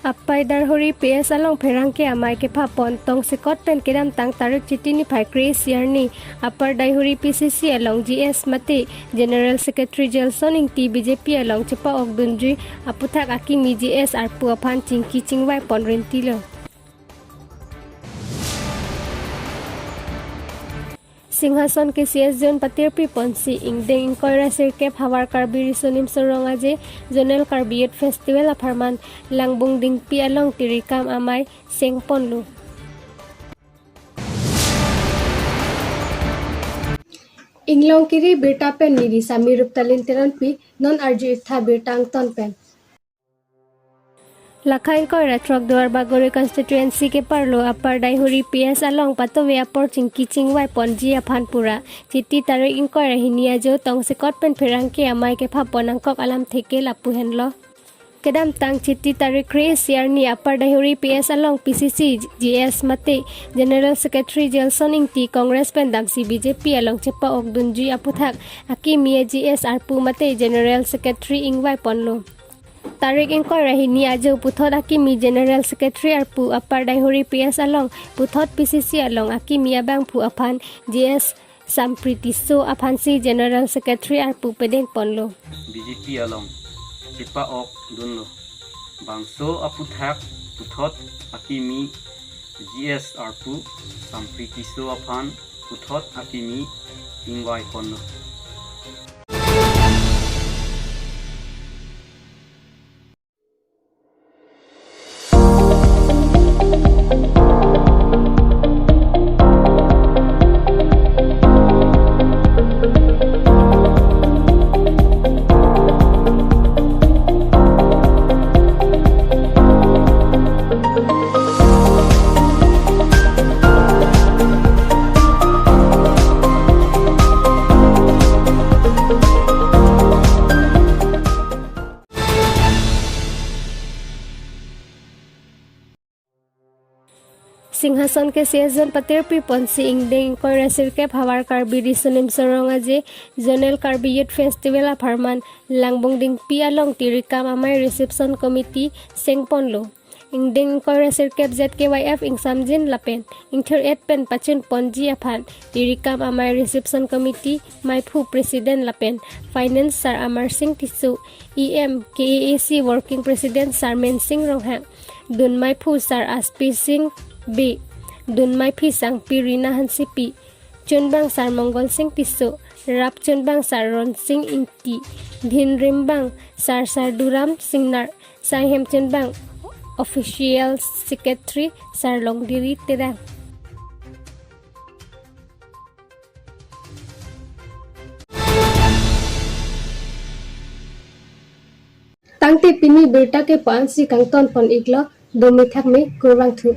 Apai darhori PS along perangke amai ke papon tong sekot pen kedam tang tarik citini pai kris yarni apar daihuri PCC along GS mati General Secretary Jelson ing ti BJP along cepa ok dunji aputak akimi GS arpu apan cingki cingwai pon rentilo. Singhason KCS Zone patirpi ponsi Ingdeng Inkoira Sirkep Hawar Karbi Riso Nimso Rong Zonal Karbi Youth Festival apharman Langbudingpi along Tirikam amei seng ponlu. Inglongkiri Abirta pen niri samirup talintiran pi non arju itha Abirta angton pen. Lakhain koira trok duar bagori constituency ke parlo apar daihuri PS along patowe apor cingki cingwai ponji aphanpura citi tarik inkoira hinia jo tong sekot pen perangke amai ke phapon angkok alam theke lapu henlo kedam tang citi tarik kris yarni apar daihuri PS along PCC GS mate General Secretary Jelson ing ti Congress pen damsi BJP along cepa ok dunji aputhak akimi GS arpu mate General Secretary ingwai ponlo. Tarik inkoira hini ajo puthot akimi General Secretary arpu apar daihuri PS along puthot PCC along akimi abang pu aphan GS sampritiso aphansi General Secretary arpu pedeng ponlo. BJP along cipa ok dunlo bangso aputhak puthot akimi GS arpu sampritiso aphan puthot akimi ingwai ponlo. Singhason KCS Zone patirpi ponsi Ingdeng Inkoira Sirkep Hawar Karbi Riso Nimso Rong Zonal Karbi Youth Festival apharman Langbudingpi along Tirikam amei reception committee seng ponlo. Ingdeng Inkoira Sirkep ZKYF ing samjin lapen ingthir et pen pachun ponji aphan Tirikam amei reception committee maipu president lapen finance sar Amar Singh Tisu EM KAAC working president sar Men Singh Rong dun maipu sar Aspi Singh B. Dun mai phi sang Pirina Hansi P. Chunbang sar Mongol Singh Tiso. Rap chunbang sar Ron Singh Inti. Dhin rimbang sar Duram Singnar. Sanghem chunbang official secretary sar Longdiri Terang. Tangte pini berta ke pansi kangton pon iglo domithak me kurwang thu.